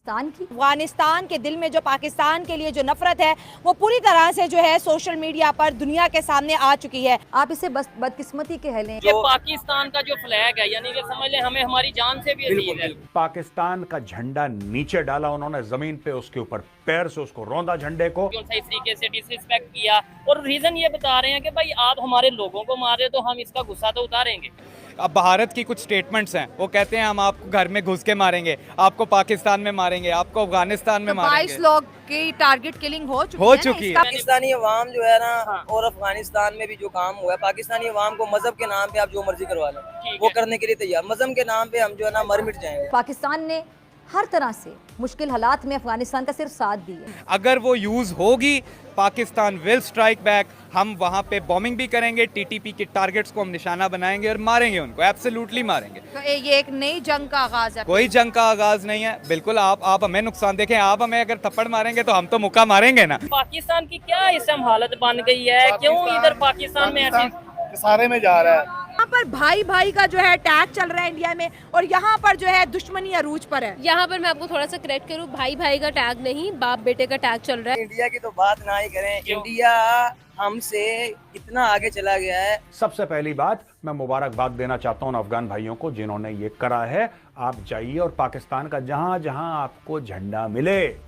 अफगानिस्तान के दिल में जो पाकिस्तान के लिए जो नफरत है वो पूरी तरह से जो है सोशल मीडिया पर दुनिया के सामने आ चुकी है। आप इसे बस बदकिस्मती के लें। ये पाकिस्तान का जो फ्लैग है यानी कि समझ लें हमें हमारी जान से भी अजीज है। पाकिस्तान का झंडा नीचे डाला उन्होंने जमीन पे, उसके ऊपर पैर से उसको रौंदा झंडे को। सही तरीके से डिसरिस्पेक्ट किया और रीजन ये बता रहे हैं कि भाई आप हमारे लोगों को मार रहे हो तो हम इसका गुस्सा तो उतारेंगे। अब भारत की कुछ स्टेटमेंट्स हैं, वो कहते हैं हम आपको घर में घुस के मारेंगे, आपको पाकिस्तान में मारेंगे, आपको अफगानिस्तान में मारेंगे। 22 लोग की टारगेट किलिंग हो चुकी है। पाकिस्तानी अवाम जो है ना और अफगानिस्तान में भी जो काम हुआ है, पाकिस्तानी अवाम को मजहब के नाम पे आप जो मर्जी करवा लें वो करने के लिए तैयार। मजहब के नाम पे हम जो है ना मर मिट जाएंगे। पाकिस्तान ने हर तरह से मुश्किल हालात में अफगानिस्तान का सिर्फ साथ दिया। अगर वो यूज होगी पाकिस्तान विल स्ट्राइक बैक। हम वहाँ पे बॉम्बिंग भी करेंगे, टीटीपी के टारगेट्स को हम निशाना बनाएंगे और मारेंगे उनको, एब्सोल्युटली मारेंगे। तो ये एक नई जंग का आगाज है। कोई जंग का आगाज नहीं है, बिल्कुल। आप हमें नुकसान देखें, आप हमें अगर थप्पड़ मारेंगे तो हम तो मुक्का मारेंगे ना। पाकिस्तान की क्या इस टाइम हालत बन गई है, क्यों इधर पाकिस्तान में ऐसी सारे में जा रहा है। यहाँ पर भाई भाई का जो है अटैक चल रहा है इंडिया में और यहाँ पर जो है दुश्मनी अरूज पर है। यहाँ पर मैं आपको थोड़ा सा करेक्ट करूँ, भाई भाई का टैग नहीं, बाप बेटे का टैग चल रहा है। इंडिया की तो बात ना ही करें, इंडिया हमसे कितना आगे चला गया है। सबसे पहली बात मैं मुबारकबाद देना चाहता हूं अफगान भाइयों को जिन्होंने ये करा है। आप जाइए और पाकिस्तान का जहां जहां आपको झंडा मिले,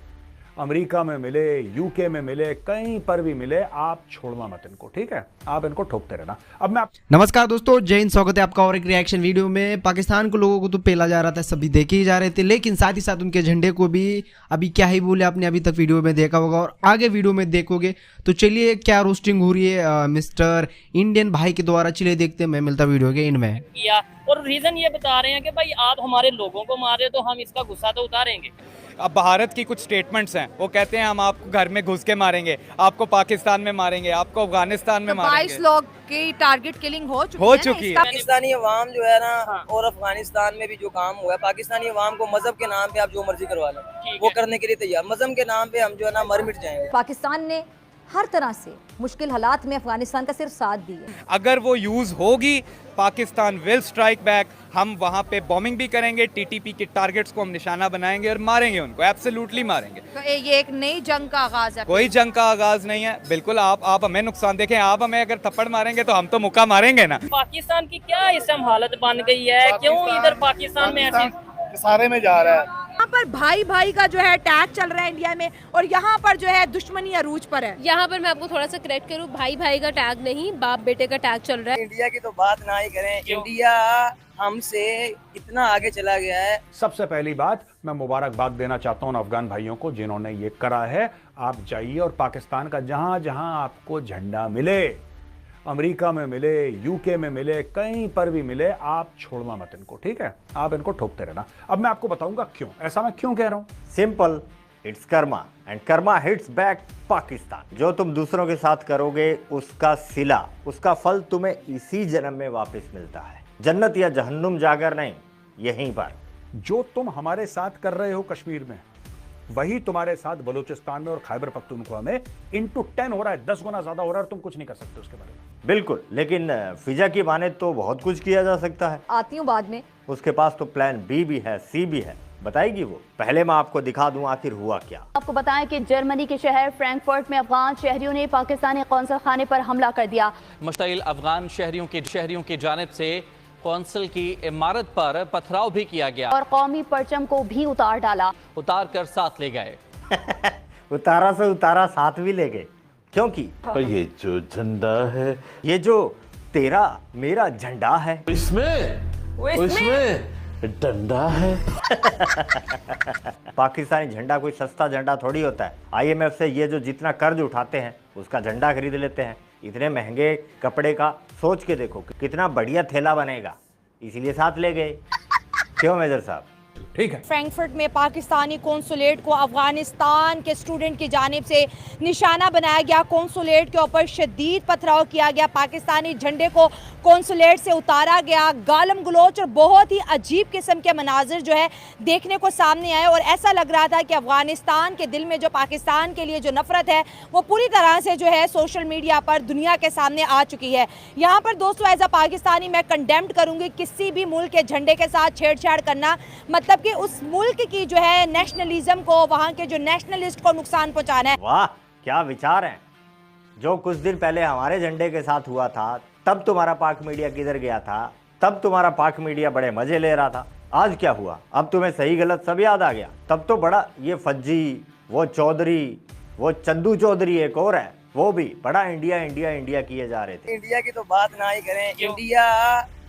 अमेरिका में मिले, यूके में मिले, कहीं पर भी मिले, आप छोड़ना मत इनको, ठीक है? आप इनको ठोकते रहना। अब मैं नमस्कार दोस्तों, जय हिंद। स्वागत है आपका और एक रिएक्शन वीडियो में। पाकिस्तान को लोगों को तो पेला जा रहा था, सभी देखे ही जा रहे थे, लेकिन साथ ही साथ उनके झंडे को भी अभी क्या ही बोले, आपने अभी तक वीडियो में देखा होगा और आगे वीडियो में देखोगे। तो चलिए क्या रोस्टिंग हो रही है मिस्टर इंडियन भाई के द्वारा, चलिए देखते हैं। मैं मिलता वीडियो के इनमें किया और रीजन ये बता रहे हैं कि भाई आप हमारे लोगों को मार रहे हो तो हम इसका गुस्सा तो उतारेंगे। अब भारत की कुछ स्टेटमेंट्स हैं, वो कहते हैं हम आपको घर में घुस के मारेंगे, आपको पाकिस्तान में मारेंगे, आपको अफगानिस्तान में मारेंगे। 22 लोग की टारगेट किलिंग हो चुकी है। पाकिस्तानी अवाम जो है ना और अफगानिस्तान में भी जो काम हुआ है, पाकिस्तानी अवाम को मजहब के नाम पे आप जो मर्जी करवा लें वो करने के लिए तैयार। मजहब के नाम पे हम जो है ना मर मिट जाएंगे। पाकिस्तान ने हर तरह से मुश्किल हालात में अफगानिस्तान का सिर्फ साथ दिया। अगर वो यूज होगी पाकिस्तान विल स्ट्राइक बैक। हम वहाँ पे बॉम्बिंग भी करेंगे, टीटीपी के टारगेट्स को हम निशाना बनाएंगे और मारेंगे उनको, एब्सोल्युटली मारेंगे। तो ये एक नई जंग का आगाज है। कोई जंग का आगाज नहीं है, बिल्कुल। आप हमें नुकसान देखें, आप हमें अगर थप्पड़ मारेंगे तो हम तो मुक्का मारेंगे ना। पाकिस्तान की क्या इस टाइम हालत बन गई है, क्यों इधर पाकिस्तान में ऐसी सारे में जा रहा है। यहाँ पर भाई भाई का जो है अटैक चल रहा है इंडिया में और यहाँ पर जो है दुश्मनी अरूज पर है। यहाँ पर मैं आपको थोड़ा सा करेक्ट करूँ, भाई भाई का टैग नहीं, बाप बेटे का टैग चल रहा है। इंडिया की तो बात ना ही करें, इंडिया हमसे कितना आगे चला गया है। सबसे पहली बात मैं मुबारकबाद देना चाहता हूं अफगान भाइयों को जिन्होंने ये करा है। आप जाइए और पाकिस्तान का जहां जहां आपको झंडा मिले, अमेरिका में मिले, यूके में मिले, कहीं पर भी मिले, आप छोड़ना मत इनको, ठीक है? आप इनको ठोकते रहना। अब मैं आपको बताऊंगा क्यों, ऐसा मैं क्यों कह रहा हूं। Simple, it's Karma and Karma hits back Pakistan. जो तुम दूसरों के साथ करोगे उसका सिला, उसका फल तुम्हें इसी जन्म में वापस मिलता है। जन्नत या जहन्नुम जाकर नहीं, यहीं पर। जो तुम हमारे साथ कर रहे हो कश्मीर में, वही तुम्हारे साथ बलूचिस्तान में और खैबर पख्तूनख्वा में into 10 हो रहा है, 10 गुना ज्यादा हो रहा है और तुम कुछ नहीं कर सकते उसके बारे में। बिल्कुल, लेकिन फिजा की माने तो बहुत कुछ किया जा सकता है। आती हूँ बाद में। उसके पास तो प्लान बी भी है, सी भी है, बताएगी वो। पहले मैं आपको दिखा दूं आखिर हुआ क्या। आपको बताएं कि जर्मनी के शहर फ्रैंकफर्ट में अफगान शहरियों ने पाकिस्तानी कौंसल खाने पर हमला कर दिया। मुश्तइल अफगान शहरियों की जानिब से कौंसल की इमारत पर पथराव भी किया गया और कौमी परचम को भी उतार डाला, उतार कर साथ ले गए। उतारा से उतारा साथ भी ले गए, क्योंकि ये जो झंडा है, ये जो तेरा मेरा झंडा है, इसमें डंडा है। पाकिस्तानी झंडा कोई सस्ता झंडा थोड़ी होता है। IMF से ये जो जितना कर्ज उठाते हैं उसका झंडा खरीद लेते हैं। इतने महंगे कपड़े का सोच के देखो कितना बढ़िया थैला बनेगा, इसीलिए साथ ले गए। क्यों मेजर साहब? ठीक है। फ्रैंकफर्ट में पाकिस्तानी कौंसुलेट को अफगानिस्तान के स्टूडेंट की जानिब से निशाना बनाया गया। कौंसुलेट के ऊपर शदीद पथराव किया गया, पाकिस्तानी झंडे को कौंसुलेट से उतारा गया। गालम गलोच और बहुत ही अजीब किस्म के मनाजिर जो है देखने को सामने आए और ऐसा लग रहा था कि अफगानिस्तान के दिल में जो पाकिस्तान के लिए जो नफरत है वो पूरी तरह से जो है सोशल मीडिया पर दुनिया के सामने आ चुकी है। यहाँ पर दोस्तों एज अ पाकिस्तानी मैं कंडेम्ड करूँगी किसी भी मुल्क के झंडे के साथ छेड़छाड़ करना। मतलब मतलब कि उस मुल्क की जो है नेशनलिज्म को, वहाँ के जो नेशनलिस्ट को नुकसान पहुँचाना है। वाह क्या विचार हैं। जो कुछ दिन पहले हमारे झंडे के साथ हुआ था तब तुम्हारा पाक मीडिया किधर गया था, तब तुम्हारा पाक मीडिया बड़े मजे ले रहा था। आज क्या हुआ, अब तुम्हें सही गलत सब याद आ गया। तब तो बड़ा ये फज्जी, वो चौधरी, वो चंदू चौधरी एक और है, वो भी बड़ा इंडिया इंडिया इंडिया किए जा रहे थे। इंडिया की तो बात ना ही करें। इंडिया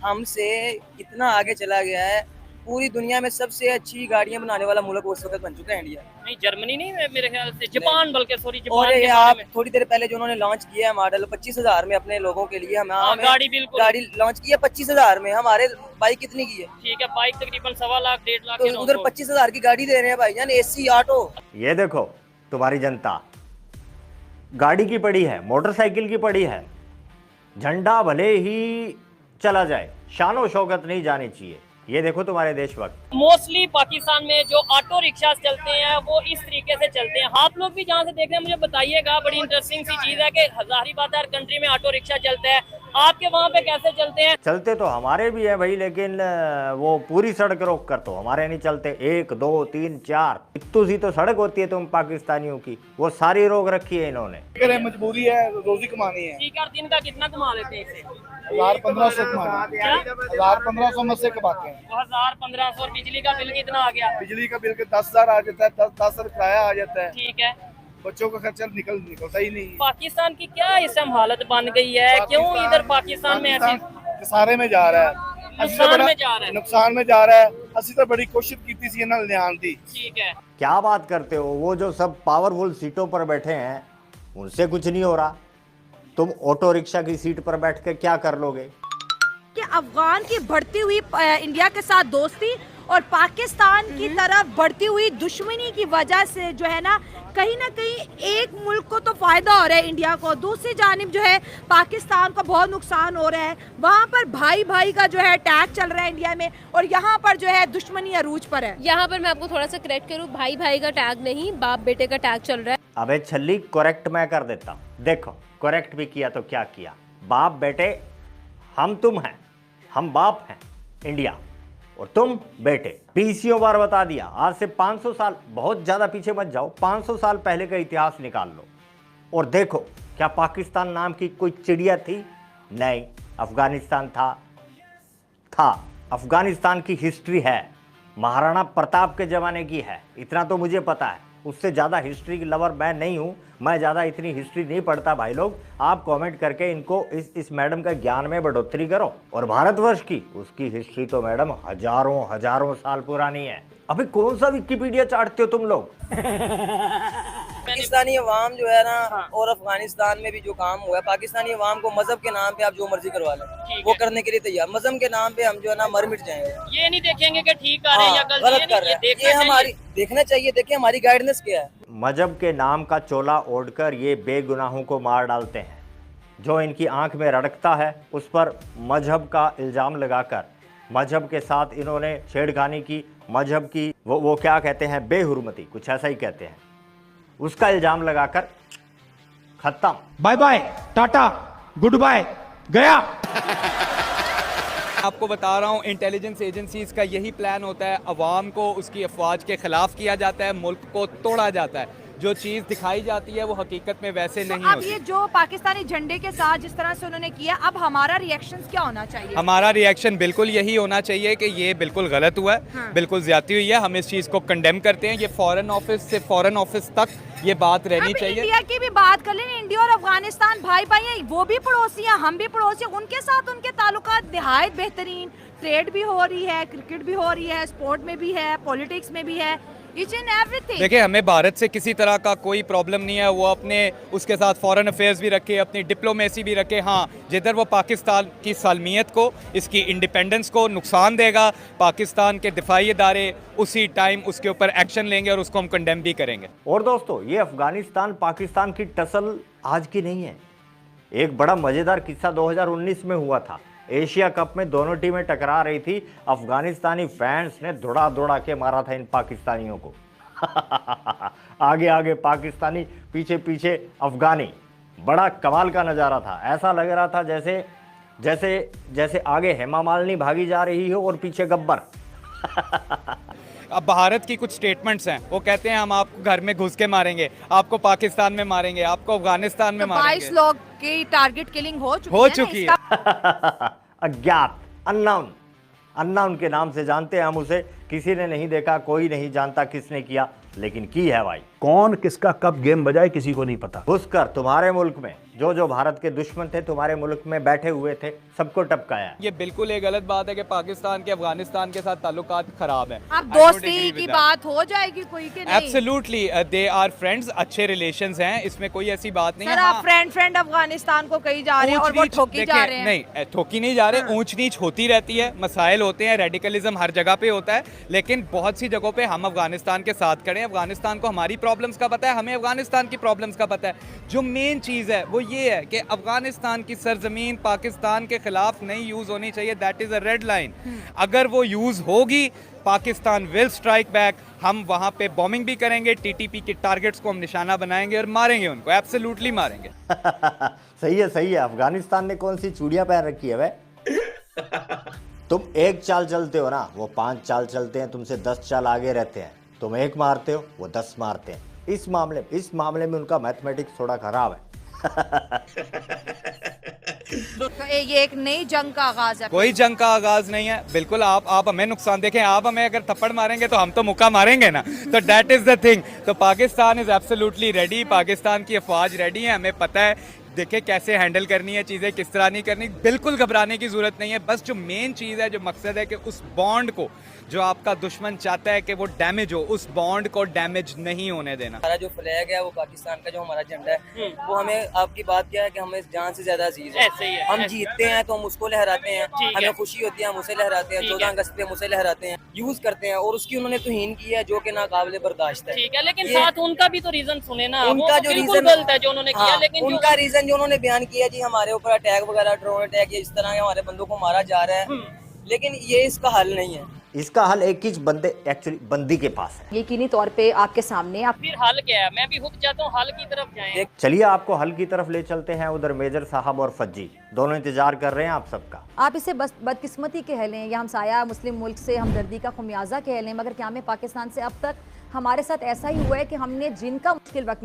हमसे कितना आगे चला गया है। पूरी दुनिया में सबसे अच्छी गाड़ियां बनाने वाला मुल्क उस वक्त बन चुका है इंडिया। नहीं जर्मनी नहीं है मेरे ख्याल से, जापान, बल्कि सॉरी जापान और के ये बारे आप में। थोड़ी देर पहले जो उन्होंने लॉन्च किया है मॉडल 25,000 में अपने लोगों के लिए, हमें गाड़ी बिल्कुल गाड़ी लॉन्च की है 25,000 में। हमारे बाइक कितनी की है? ठीक है, बाइक तकरीबन 1.25 लाख 1.5 लाख तो उधर 25,000 की गाड़ी दे रहे हैं भाईजान, एसी ऑटो। ये देखो तुम्हारी जनता गाड़ी की पड़ी है, मोटरसाइकिल की पड़ी है, झंडा भले ही चला जाए, शानो शौकत नहीं जानी चाहिए। ये देखो तुम्हारे देशभक्त। मोस्टली पाकिस्तान में जो ऑटो रिक्शा चलते हैं वो इस तरीके से चलते हैं। आप लोग भी जहाँ से देख रहे हैं मुझे बताइएगा, बड़ी इंटरेस्टिंग सी चीज है कि हजारी बात है, हर कंट्री में ऑटो रिक्शा चलता है। आपके वहाँ पे कैसे चलते हैं? चलते तो हमारे भी है भाई, लेकिन वो पूरी सड़क रोक कर तो हमारे नहीं चलते। 1 2 3 4 इतनी सी तो सड़क होती है तुम पाकिस्तानियों की, वो सारी रोक रखी है इन्होंने। मजबूरी है, रोजी कमानी है। ठीक है, दिन का कितना कमा लेते हैं इससे? 1,000-1,500 1,000-1,500 मत से कमाते हैं। 1,000-1,500 और बिजली का बिल कितना आ गया? बिजली का बिल के 10,000 आ जाता है, 10,000 किराया आ जाता है। ठीक है, बच्चों का खर्चा निकलता ही नहीं। पाकिस्तान की क्या इस टाइम हालत बन गई है? क्यों इधर पाकिस्तान में ऐसी सारे में जा रहा है, नुकसान में जा रहा है? नुकसान में जा रहा है। असली तो बड़ी कोशिश की थी ना ध्यान दी। ठीक है, क्या बात करते हो, वो जो सब पावरफुल सीटों पर बैठे हैं उनसे कुछ नहीं हो रहा, तुम ऑटो रिक्शा की सीट पर बैठ के क्या कर लोगे? कि अफगान की बढ़ती हुई इंडिया के साथ दोस्ती और पाकिस्तान की तरफ बढ़ती हुई दुश्मनी की वजह से जो है ना कहीं एक मुल्क को तो फायदा हो रहा है इंडिया को, दूसरी जानिब जो है पाकिस्तान को बहुत नुकसान हो रहा है। वहाँ पर भाई भाई का जो है अटैक चल रहा है इंडिया में, और यहाँ पर जो है दुश्मनी अरूज पर है। यहाँ पर मैं आपको थोड़ा सा करेक्ट करूँ, भाई भाई का टैग नहीं, बाप बेटे का टैग चल रहा है। अबे छल्ली, करेक्ट मैं कर देता हूँ। देखो करेक्ट भी किया तो क्या किया, बाप बेटे हम तुम हैं, हम बाप हैं इंडिया और तुम बेटे। 20 बार बता दिया। आज से 500 साल, बहुत ज़्यादा पीछे मत जाओ, 500 साल पहले का इतिहास निकाल लो और देखो क्या पाकिस्तान नाम की कोई चिड़िया थी? नहीं, अफगानिस्तान था। अफगानिस्तान की हिस्ट्री है, महाराणा प्रताप के ज़माने की है, इतना तो मुझे पता है। उससे ज़्यादा हिस्ट्री की लवर मैं नहीं हूँ, मैं ज़्यादा इतनी हिस्ट्री नहीं पढ़ता। भाई लोग आप कमेंट करके इनको इस मैडम का ज्ञान में बढ़ोतरी करो। और भारतवर्ष की उसकी हिस्ट्री तो मैडम हजारों साल पुरानी है। अभी कौन सा विकिपीडिया चाटते हो तुम लोग? पाकिस्तानी अवाम जो है ना, और अफगानिस्तान में भी जो काम हुआ है, पाकिस्तानी अवाम को मजहब के नाम पे आप जो मर्जी करवा लें, वो करने के लिए तैयार। मजहब के नाम पे हम जो है ना मर मिट जाएंगे। ये नहीं देखेंगे कि ठीक कर रहे हैं या गलत कर रहे हैं, ये हमारी देखना चाहिए। देखिए हमारी गाइडेंस क्या है। मजहब के नाम का चोला ओढ़कर ये बेगुनाहों को मार डालते हैं। जो इनकी आंख में रड़कता है उस पर मजहब का इल्ज़ाम लगाकर मजहब के साथ इन्होंने छेड़खानी की। मजहब की वो क्या कहते हैं, बेहुरमती, कुछ ऐसा ही कहते हैं, उसका इल्ज़ाम लगाकर खत्म। Bye bye, ta-ta, goodbye, गया। आपको बता रहा हूँ इंटेलिजेंस एजेंसीज का यही प्लान होता है, अवाम को उसकी अफवाज के खिलाफ किया जाता है, मुल्क को तोड़ा जाता है। जो चीज़ दिखाई जाती है वो हकीकत में वैसे नहीं अब होती। ये जो पाकिस्तानी झंडे के साथ जिस तरह से उन्होंने किया, अब हमारा रिएक्शन क्या होना चाहिए? हमारा रिएक्शन बिल्कुल यही होना चाहिए कि ये बिल्कुल गलत हुआ है, हाँ। बिल्कुल ज्यादती हुई है, हम इस चीज़ को कंडेम करते हैं। ये फॉरेन ऑफिस से फॉरेन ऑफिस तक ये बात रहनी चाहिए। इंडिया की भी बात कर लें, इंडिया और अफगानिस्तान भाई भाई हैं, वो भी पड़ोसी हैं, हम भी पड़ोसी हैं, उनके साथ उनके ताल्लुकात निहायत बेहतरीन। ट्रेड भी हो रही है, क्रिकेट भी हो रही है, स्पोर्ट में भी है, पॉलिटिक्स में भी है, ईच एंड एवरीथिंग। देखिए हमें भारत से किसी तरह का कोई प्रॉब्लम नहीं है, वो अपने उसके साथ फॉरेन अफेयर्स भी रखे, अपनी डिप्लोमेसी भी रखे। हाँ, जिधर वो पाकिस्तान की सालमियत को, इसकी इंडिपेंडेंस को नुकसान देगा, पाकिस्तान के दिफाई इदारे उसी टाइम उसके ऊपर एक्शन लेंगे और उसको हम कंडेम भी करेंगे। और दोस्तों ये अफगानिस्तान पाकिस्तान की टसल आज की नहीं है। एक बड़ा मज़ेदार किस्सा 2019 में हुआ था। एशिया कप में दोनों टीमें टकरा रही थी, अफगानिस्तानी फैंस ने दौड़ा के मारा था इन पाकिस्तानियों को। आगे आगे पाकिस्तानी, पीछे पीछे अफगानी। बड़ा कमाल का नज़ारा था। ऐसा लग रहा था जैसे आगे हेमा मालिनी भागी जा रही हो और पीछे गब्बर। अब भारत की कुछ स्टेटमेंट्स हैं, वो कहते हैं हम आपको घर में घुस के मारेंगे, आपको पाकिस्तान में मारेंगे, आपको अफगानिस्तान में मारेंगे। 22 लोग की टारगेट किलिंग हो चुकी है। अज्ञात, अननाउन के नाम से जानते हैं हम उसे। किसी ने नहीं देखा, कोई नहीं जानता किसने किया, लेकिन की है भाई। कौन किसका कब गेम बजाए किसी को नहीं पता। घुसकर तुम्हारे मुल्क में जो भारत के दुश्मन थे, तुम्हारे मुल्क में बैठे हुए थे, सबको टपकाया। ये बिल्कुल एक गलत बात है कि पाकिस्तान के अफगानिस्तान के साथ ताल्लुकात खराब है। अब दोस्ती की बात हो जाएगी कोई के नहीं? एब्सोल्युटली, दे आर फ्रेंड्स, अच्छे रिलेशंस हैं, इसमें कोई ऐसी बात नहीं है। सर, आप फ्रेंड अफगानिस्तान को कहीं जा रहे हैं और वो ठोकी जा रहे हैं। नहीं, ठोकी नहीं जा रहे, ऊंच नीच होती रहती है, मसाइल होते हैं, रेडिकलिज्म हर जगह पे होता है, लेकिन बहुत सी जगहों पे हम अफगानिस्तान के साथ खड़े हैं। अफगानिस्तान को हमारी प्रॉब्लम्स का पता है, हमें अफगानिस्तान की प्रॉब्लम्स का पता है। जो मेन चीज़ है वो ये है कि अफगानिस्तान की सरजमीन पाकिस्तान के खिलाफ नहीं यूज़ होनी चाहिए। That is a red line. अगर वो यूज़ होगी, पाकिस्तान विल स्ट्राइक बैक। हम वहाँ पे बॉम्बिंग भी करेंगे, टीटीपी के टारगेट्स को हम निशाना बनाएंगे और मारेंगे उनको, एब्सोल्युटली मारेंगे। सही है। अफगानिस्तान ने कौन सी चूड़ियां पहन रखी है वे? तुम एक चाल चलते हो ना, वो 5 चाल चलते हैं, तुमसे 10 चाल आगे रहते हैं। तुम एक मारते हो, वो 10 मारते हैं। इस मामले में उनका मैथमेटिक्स थोड़ा खराब है। तो ये एक नई जंग का आगाज है। कोई जंग का आगाज नहीं है, बिल्कुल। आप हमें नुकसान देखें, आप हमें अगर थप्पड़ मारेंगे तो हम तो मुक्का मारेंगे ना। तो दैट इज द थिंग। तो Pakistan is absolutely ready, Pakistan की अफवाज रेडी है, हमें पता है देखे कैसे हैंडल करनी है चीज़ें, किस तरह नहीं करनी। बिल्कुल घबराने की जरूरत नहीं है। बस जो मेन चीज़ है, जो मकसद है कि उस बॉन्ड को जो आपका दुश्मन चाहता है कि वो डैमेज हो, उस बॉन्ड को डैमेज नहीं होने देना। हमारा जो फ्लैग है, वो पाकिस्तान का जो हमारा झंडा है, वो हमें, आपकी बात क्या है कि हमें जान से ज्यादा अजीज है। ऐसे ही है। हम जीतते हैं तो हम उसको लहराते हैं, ठीक है। हमें खुशी होती है हम उसे लहराते हैं, 14 अगस्त पे हम उसे लहराते हैं, यूज करते हैं, और उसकी उन्होंने तौहीन की है जो कि नाकाबिले बर्दाश्त है। ठीक है, लेकिन साथ उनका भी तो रीजन सुने ना। उनका वो जो बिल्कुल रीजन गलत है जो उन्होंने किया, लेकिन उनका रीजन जो उन्होंने बयान किया जी, हमारे ऊपर अटैक वगैरह, ड्रोन अटैक, ये इस तरह के हमारे बंदों को मारा जा रहा है, लेकिन ये इसका हल नहीं है। इसका हल एक ही बंदी के पास है, यकीनी तौर पे आपके सामने। फिर हल क्या है? मैं भी हुक जाता हूँ, हल की तरफ जाएं। चलिए आपको हल की तरफ ले चलते हैं। उधर मेजर साहब और फज्जी दोनों इंतजार कर रहे हैं आप सबका। आप इसे बस बदकिस्मती कह लें या हमसाया मुस्लिम मुल्क से हमदर्दी का खुमियाजा कह लें, मगर क्या में पाकिस्तान से अब तक हमारे साथ ऐसा ही हुआ है कि हमने जिनका मुश्किल वक्त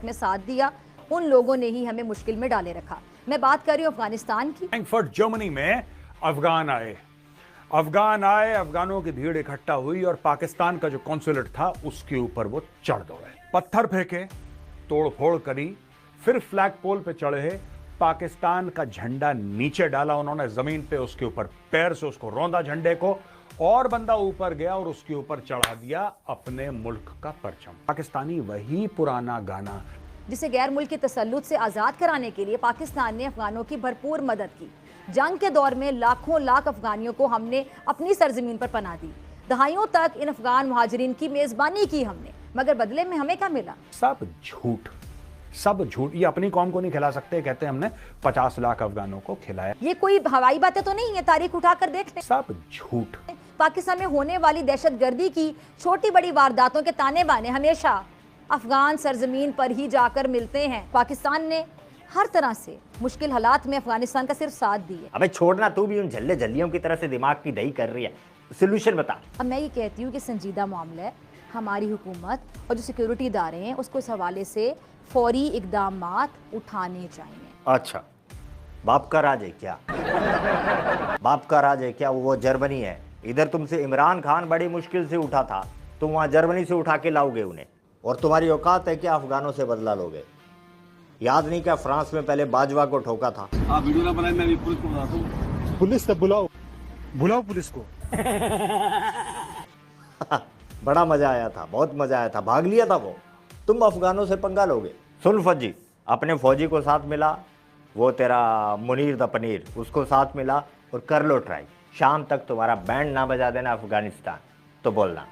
में साथ दिया, उन लोगों ने ही हमें मुश्किल में डाले रखा। मैं बात कर रही हूँ अफगानिस्तान की। फ्रैंकफर्ट जर्मनी में अफगान आए, अफगानों की भीड़ इकट्ठा हुई और पाकिस्तान का जो कॉन्सुलेट था उसके ऊपर वो चढ़ दौड़े, पत्थर फेंके, तोड़फोड़ करी, फिर फ्लैग पोल पे चढ़े, पाकिस्तान का झंडा नीचे डाला उन्होंने जमीन पे, उसके ऊपर पैर से उसको रौंदा झंडे को, और बंदा ऊपर गया और उसके ऊपर चढ़ा दिया अपने मुल्क का परचम। पाकिस्तानी वही पुराना गाना जिसे गैर मुल्की तसल्लुत से आज़ाद कराने के लिए पाकिस्तान ने अफगानों की भरपूर मदद की। जंग के दौर में लाखों लाख अफगानियों को हमने अपनी सरजमीन पर पनाह दी। दहाइयों तक इन अफगान मुहाजिरीन की मेज़बानी की हमने, मगर बदले में हमें क्या मिला? सब झूठ। ये अपनी कौम को नहीं खिला सकते, कहते हमने 50 लाख अफगानों को खिलाया। ये कोई हवाई बातें तो नहीं है, तारीख उठाकर देख लें। सब झूठ। पाकिस्तान में होने वाली दहशतगर्दी की छोटी बड़ी वारदातों के ताने बाने हमेशा अफगान सरजमीन पर ही जाकर मिलते हैं। पाकिस्तान ने हर तरह से मुश्किल हालात में अफगानिस्तान का सिर्फ साथ दिया। अबे छोड़ना, तू भी उन झल्ले झल्लियों की तरह से दिमाग की दही कर रही है। सोल्यूशन बता। अब मैं ये कहती हूँ कि संजीदा मामला है, हमारी हुकूमत और जो सिक्योरिटी इदारे हैं उसको इस हवाले से फौरी इकदामात उठाने चाहिए। अच्छा, बाप का राज है क्या? बाप का राज है क्या? वो जर्मनी है। इधर तुमसे इमरान खान बड़ी मुश्किल से उठा था, तुम वहाँ जर्मनी से उठा के लाओगे उन्हें, और तुम्हारी औकात है क्या अफगानों से बदला लोगे? याद नहीं क्या फ्रांस में पहले बाजवा को ठोका था? आप वीडियो ना बनाए, मैं भी पुलिस को बुलाता हूँ। पुलिस से बुलाओ पुलिस को। बड़ा मजा आया था, बहुत मजा आया था, भाग लिया था वो। तुम अफगानों से पंगा लोगे? सुन फौजी, अपने फौजी को साथ मिला, वो तेरा मुनीर द पनीर, उसको साथ मिला और कर लो ट्राई। शाम तक तुम्हारा बैंड ना बजा देना अफगानिस्तान तो बोलना।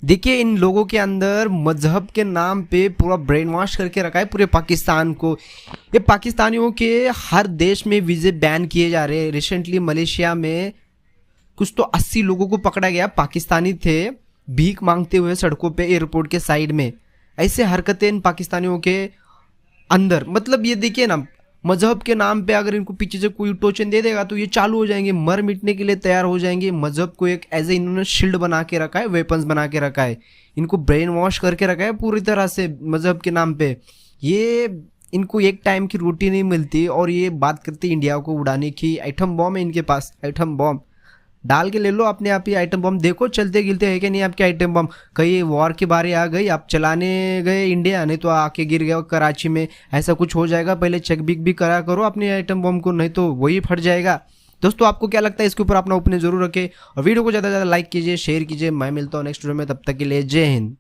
देखिए, इन लोगों के अंदर मजहब के नाम पे पूरा ब्रेन वॉश करके रखा है पूरे पाकिस्तान को। ये पाकिस्तानियों के हर देश में वीज़े बैन किए जा रहे हैं। रिसेंटली मलेशिया में कुछ तो 80 लोगों को पकड़ा गया, पाकिस्तानी थे, भीख मांगते हुए सड़कों पे एयरपोर्ट के साइड में। ऐसे हरकतें इन पाकिस्तानियों के अंदर, मतलब ये देखिए ना, मजहब के नाम पे अगर इनको पीछे से कोई टोचन दे देगा तो ये चालू हो जाएंगे, मर मिटने के लिए तैयार हो जाएंगे। मजहब को एक एज ए इन्होंने शील्ड बना के रखा है, वेपन्स बना के रखा है, इनको ब्रेन वॉश करके रखा है पूरी तरह से मजहब के नाम पे। ये इनको एक टाइम की रोटी नहीं मिलती और ये बात करती इंडिया को उड़ाने की। एटम बॉम्ब है इनके पास, एटम बॉम्ब डाल के ले लो अपने आप ही एटम बम, देखो चलते गिलते है कि नहीं आपके एटम बम। कहीं वॉर की बारी आ गई, आप चलाने गए इंडिया, नहीं तो आके गिर गया कराची में, ऐसा कुछ हो जाएगा। पहले चेक बिक भी करा करो अपने एटम बम को, नहीं तो वही फट जाएगा। दोस्तों आपको क्या लगता है, इसके ऊपर अपना ओपिनियन जरूर रखें और वीडियो को ज़्यादा से ज़्यादा लाइक कीजिए, शेयर कीजिए। मैं मिलता हूँ नेक्स्ट वीडियो में, तब तक के लिए जय हिंद।